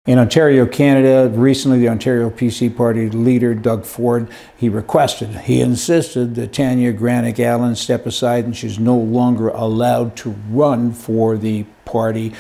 In Ontario, Canada, recently the Ontario PC Party leader, Doug Ford, he insisted that Tanya Granic Allen step aside and she's no longer allowed to run for the party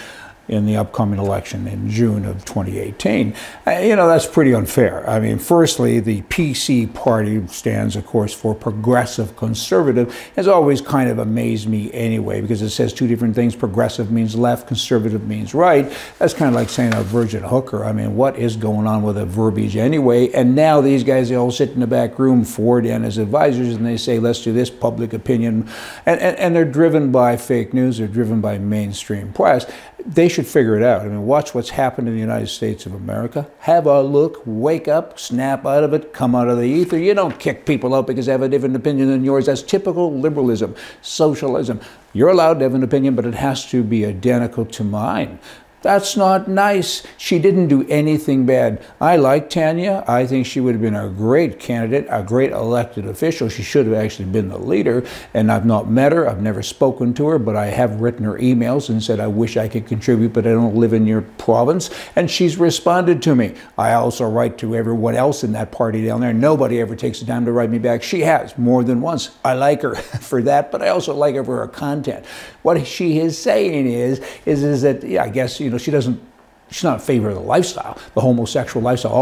in the upcoming election in June of 2018. That's pretty unfair. I mean, firstly, the PC party stands, of course, for progressive conservative. Has always kind of amazed me anyway, because it says two different things. Progressive means left, conservative means right. That's kind of like saying a virgin hooker. I mean, what is going on with the verbiage anyway? And now these guys, they all sit in the back room, Ford and his advisors, and they say, let's do this, public opinion. And they're driven by fake news. They're driven by mainstream press. They should figure it out. I mean, watch what's happened in the United States of America. Have a look, wake up, snap out of it, come out of the ether. You don't kick people out because they have a different opinion than yours. That's typical liberalism, socialism. You're allowed to have an opinion, but it has to be identical to mine. That's not nice. She didn't do anything bad. I like Tanya. I think she would have been a great candidate, a great elected official. She should have actually been the leader. And I've not met her. I've never spoken to her, but I have written her emails and said, I wish I could contribute, but I don't live in your province. And she's responded to me. I also write to everyone else in that party down there. Nobody ever takes the time to write me back. She has, more than once. I like her for that, but I also like her for her content. What she is saying is that, yeah, I guess, she's not in favor of the lifestyle. The homosexual lifestyle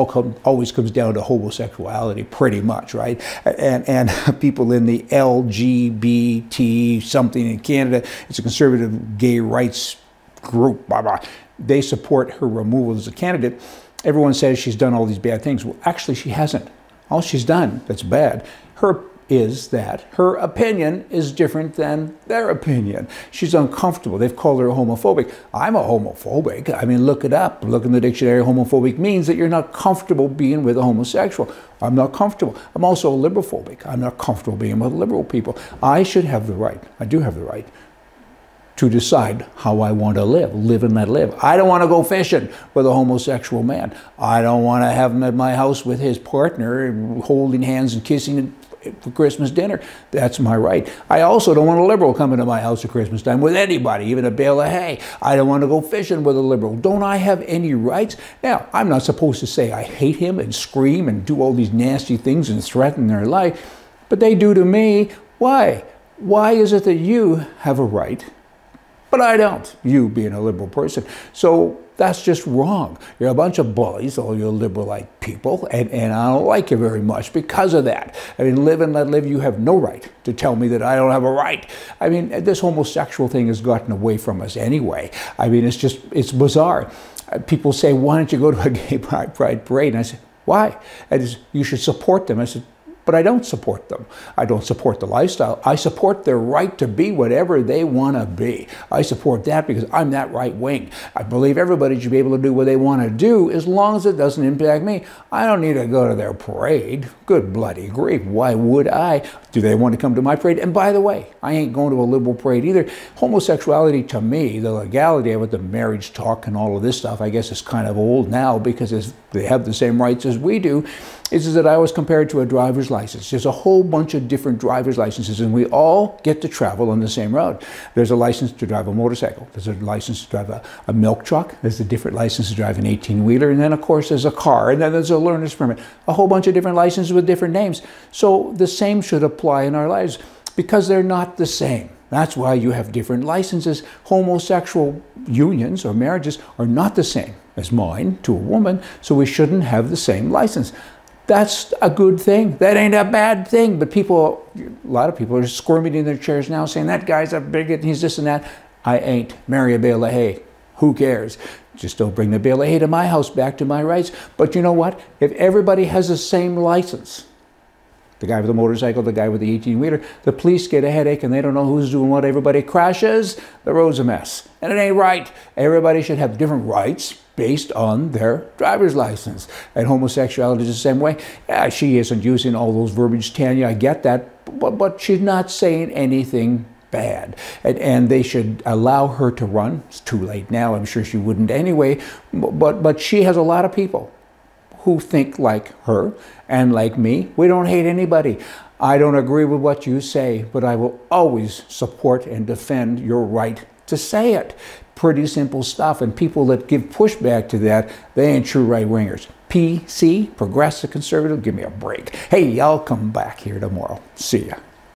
always comes down to homosexuality, pretty much, right? And people in the LGBT something in Canada, it's a conservative gay rights group, blah, blah. They support her removal as a candidate. Everyone says she's done all these bad things. Well, actually, she hasn't. All she's done that's bad, is that her opinion is different than their opinion. She's uncomfortable. They've called her homophobic. I'm a homophobic. I mean, look it up. Look in the dictionary. Homophobic means that you're not comfortable being with a homosexual. I'm not comfortable. I'm also a liberal-phobic. I'm not comfortable being with liberal people. I should have the right. I do have the right to decide how I want to live and let live. I don't want to go fishing with a homosexual man. I don't want to have him at my house with his partner, holding hands and kissing for Christmas dinner. That's my right. I also don't want a liberal coming to my house at Christmas time with anybody, even a bale of hay. I don't want to go fishing with a liberal. Don't I have any rights? Now, I'm not supposed to say I hate him and scream and do all these nasty things and threaten their life, but they do to me. Why? Why is it that you have a right, but I don't, you being a liberal person? So that's just wrong. You're a bunch of bullies, all you liberal-like people, and I don't like you very much because of that. I mean, live and let live. You have no right to tell me that I don't have a right. I mean, this homosexual thing has gotten away from us anyway. I mean, it's bizarre. People say, why don't you go to a gay pride parade? And I say, why? And you should support them. I said, but I don't support them. I don't support the lifestyle. I support their right to be whatever they want to be. I support that because I'm that right wing. I believe everybody should be able to do what they want to do as long as it doesn't impact me. I don't need to go to their parade. Good bloody grief. Why would I? Do they want to come to my parade? And by the way, I ain't going to a liberal parade either. Homosexuality, to me, the legality of it, the marriage talk and all of this stuff, I guess is kind of old now because they have the same rights as we do, is that I was compared to a driver's license. There's a whole bunch of different driver's licenses, and we all get to travel on the same road. There's a license to drive a motorcycle. There's a license to drive a milk truck. There's a different license to drive an 18-wheeler. And then, of course, there's a car. And then there's a learner's permit. A whole bunch of different licenses with different names. So the same should apply in our lives because they're not the same. That's why you have different licenses. Homosexual unions or marriages are not the same as mine to a woman, so we shouldn't have the same license. That's a good thing. That ain't a bad thing. But a lot of people are squirming in their chairs now saying, that guy's a bigot, he's this and that. I ain't. Marry a bale of hay. Who cares? Just don't bring the bale of hay to my house, back to my rights. But you know what? If everybody has the same license, the guy with the motorcycle, the guy with the 18-wheeler, the police get a headache and they don't know who's doing what. Everybody crashes. The road's a mess. And it ain't right. Everybody should have different rights based on their driver's license. And homosexuality is the same way. Yeah, she isn't using all those verbiage, Tanya, I get that, but she's not saying anything bad. And they should allow her to run. It's too late now, I'm sure she wouldn't anyway, but she has a lot of people who think like her and like me. We don't hate anybody. I don't agree with what you say, but I will always support and defend your right to say it. Pretty simple stuff, and people that give pushback to that, they ain't true right-wingers. PC, progressive conservative, give me a break. Hey, I'll come back here tomorrow. See ya.